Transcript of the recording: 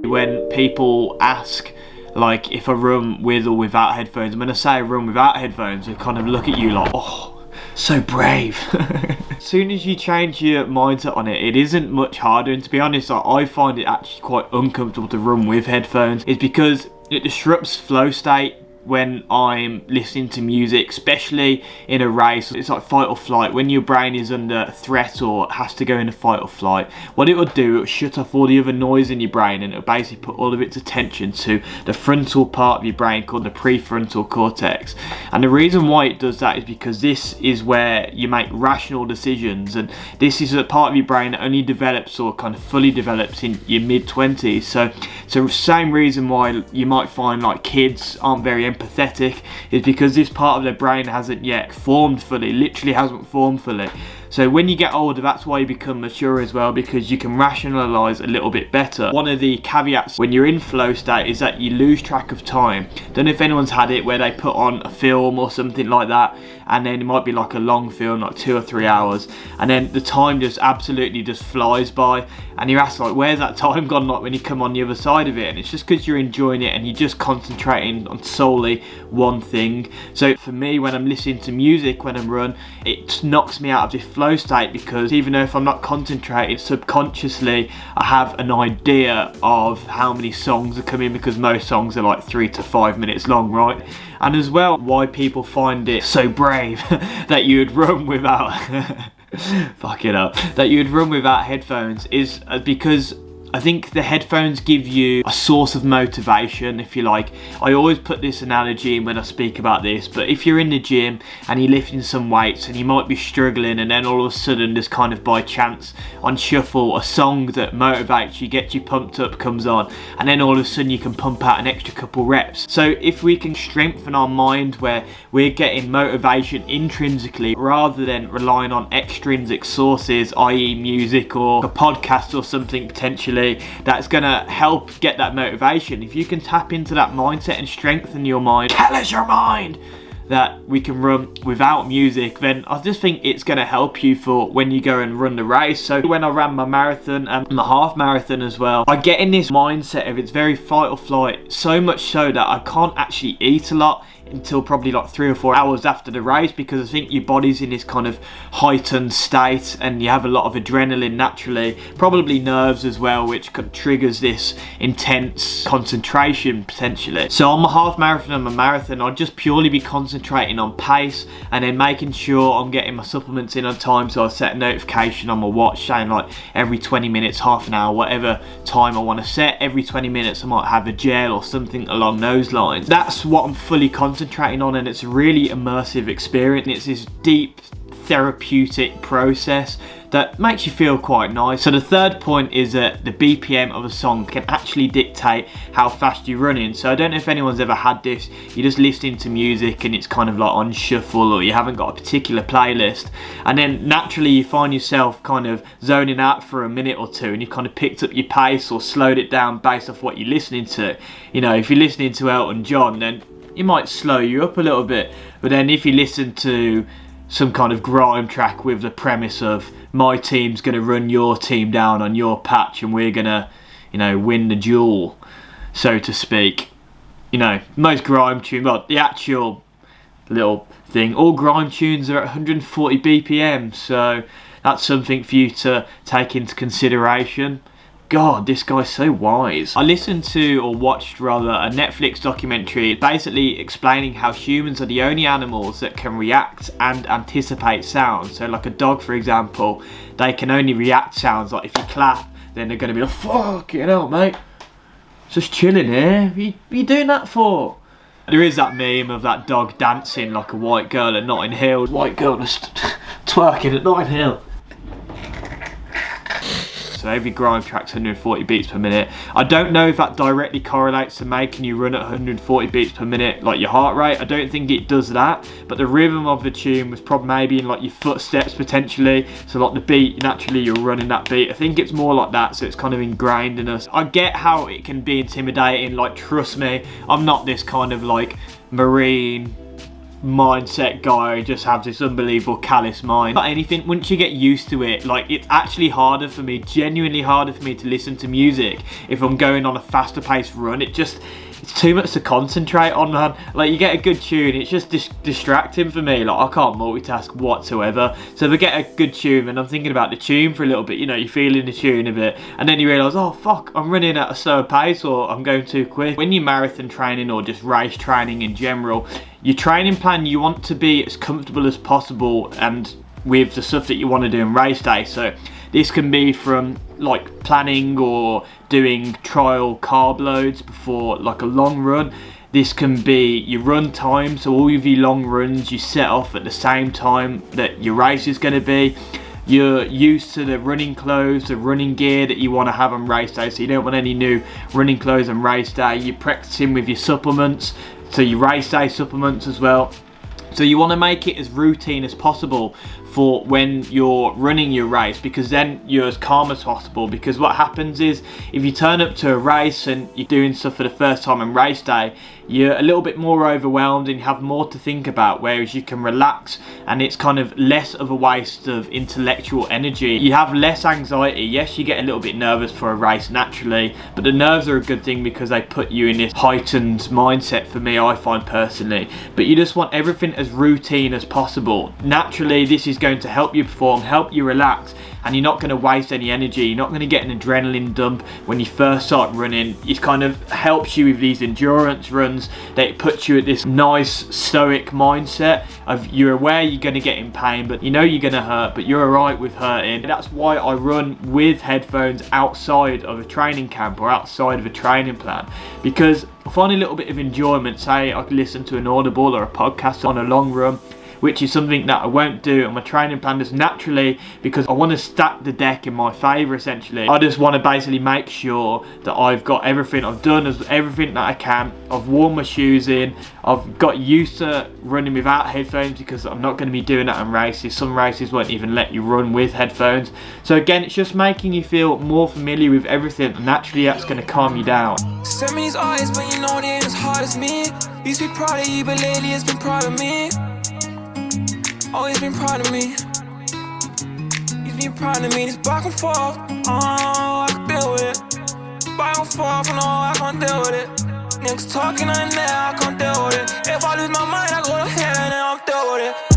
when people ask like if I run with or without headphones. And when I say I run without headphones, they kind of look at you like, oh, so brave. As soon as you change your mindset on it, it isn't much harder. And to be honest, I find it actually quite uncomfortable to run with headphones. It's because it disrupts flow state when I'm listening to music, especially in a race. It's like fight or flight. When your brain is under threat or has to go into fight or flight, what it will do, it will shut off all the other noise in your brain, and it will basically put all of its attention to the frontal part of your brain called the prefrontal cortex. And the reason why it does that is because this is where you make rational decisions, and this is a part of your brain that only develops or kind of fully develops in your mid-20s. So same reason why you might find like kids aren't very empathetic is because this part of their brain hasn't yet formed fully, literally hasn't formed fully. So when you get older, that's why you become mature as well, because you can rationalise a little bit better. One of the caveats when you're in flow state is that you lose track of time. Don't know if anyone's had it where they put on a film or something like that, and then it might be like a long film, like 2 or 3 hours, and then the time just absolutely just flies by, and you're asked like, where's that time gone, like when you come on the other side of it? And it's just because you're enjoying it and you're just concentrating on solely one thing. So for me, when I'm listening to music when I'm run, it knocks me out of this flow state, because even though if I'm not concentrating, subconsciously I have an idea of how many songs are coming, because most songs are like 3 to 5 minutes long, right? And as well, why people find it so brave that you would run without fuck it up, that you would run without headphones is because I think the headphones give you a source of motivation, if you like. I always put this analogy in when I speak about this, but if you're in the gym and you're lifting some weights and you might be struggling, and then all of a sudden just kind of by chance on shuffle a song that motivates you, gets you pumped up, comes on, and then all of a sudden you can pump out an extra couple reps. So if we can strengthen our mind where we're getting motivation intrinsically rather than relying on extrinsic sources, i.e. music or a podcast or something potentially, that's gonna help get that motivation. If you can tap into that mindset and strengthen your mind, tell us your mind that we can run without music, then I just think it's gonna help you for when you go and run the race. So when I ran my marathon and my half marathon as well, I get in this mindset of it's very fight or flight, so much so that I can't actually eat a lot until probably like 3 or 4 hours after the race, because I think your body's in this kind of heightened state and you have a lot of adrenaline naturally, probably nerves as well, which triggers this intense concentration potentially. So on my half marathon and my marathon, I'd just purely be concentrating on pace and then making sure I'm getting my supplements in on time. So I set a notification on my watch saying like every 20 minutes, half an hour, whatever time I want to set, every 20 minutes I might have a gel or something along those lines. That's what I'm fully concentrating on, and it's a really immersive experience. It's this deep therapeutic process that makes you feel quite nice. So the third point is that the BPM of a song can actually dictate how fast you're running. So I don't know if anyone's ever had this, you're just listening to music and it's kind of like on shuffle, or you haven't got a particular playlist, and then naturally you find yourself kind of zoning out for a minute or two, and you've kind of picked up your pace or slowed it down based off what you're listening to. You know, if you're listening to Elton John, then it might slow you up a little bit, but then if you listen to some kind of grime track with the premise of my team's going to run your team down on your patch and we're going to, you know, win the duel, so to speak. You know, most grime tunes, well, the actual little thing, all grime tunes are at 140 BPM, so that's something for you to take into consideration. God, this guy's so wise. I listened to, or watched rather, a Netflix documentary basically explaining how humans are the only animals that can react and anticipate sounds. So like a dog, for example, they can only react sounds. Like if you clap, then they're going to be like, fucking hell, mate. Just chilling here. What are you doing that for? There is that meme of that dog dancing like a white girl at Notting Hill. White girl just twerking at Notting Hill. So every grime track's 140 beats per minute. I don't know if that directly correlates to making you run at 140 beats per minute, like your heart rate. I don't think it does that, but the rhythm of the tune was probably maybe in like your footsteps potentially. So like the beat, naturally you're running that beat. I think it's more like that, so it's kind of ingrained in us. I get how it can be intimidating, like trust me, I'm not this kind of like marine mindset guy who just has this unbelievable callous mind. Not anything, once you get used to it, like, it's actually harder for me, genuinely harder for me to listen to music if I'm going on a faster paced run. It's too much to concentrate on, man. Like, you get a good tune, it's just distracting for me. Like, I can't multitask whatsoever. So if I get a good tune and I'm thinking about the tune for a little bit, you know, you're feeling the tune a bit, and then you realise, oh fuck, I'm running at a slower pace, or I'm going too quick. When you're marathon training or just race training in general, your training plan, you want to be as comfortable as possible and with the stuff that you want to do in race day. So this can be from like planning or doing trial carb loads before like a long run. This can be your run time, so all of your long runs you set off at the same time that your race is going to be. You're used to the running clothes, the running gear that you want to have on race day, so you don't want any new running clothes on race day. You're practicing with your supplements, so your race day supplements as well. So you want to make it as routine as possible for when you're running your race, because then you're as calm as possible. Because what happens is, if you turn up to a race and you're doing stuff for the first time on race day, you're a little bit more overwhelmed and you have more to think about, whereas you can relax and it's kind of less of a waste of intellectual energy. You have less anxiety. Yes, you get a little bit nervous for a race naturally, but the nerves are a good thing because they put you in this heightened mindset, for me, I find personally. But you just want everything as routine as possible. Naturally, this is going to help you perform, help you relax, and you're not going to waste any energy. You're not going to get an adrenaline dump when you first start running. It kind of helps you with these endurance runs, that it puts you at this nice stoic mindset of, you're aware you're going to get in pain, but you know you're going to hurt, but you're alright with hurting. That's why I run with headphones outside of a training camp or outside of a training plan, because I find a little bit of enjoyment. Say I could listen to an audible or a podcast on a long run, which is something that I won't do on my training plan just naturally, because I want to stack the deck in my favour essentially. I just want to basically make sure that I've got everything, I've done everything that I can, I've worn my shoes in, I've got used to running without headphones, because I'm not going to be doing that in races. Some races won't even let you run with headphones. So again, it's just making you feel more familiar with everything, and naturally that's going to calm you down. Send me these eyes, but you know they ain't as hard as me. Used to be proud of you, but lately it's been proud of me. Always been proud of me. You've been proud of me. This back and forth, I can deal with it. Back and forth, no, I can't deal with it. Niggas talking on there, I can't deal with it. If I lose my mind, I go to hell and then I'm deal with it.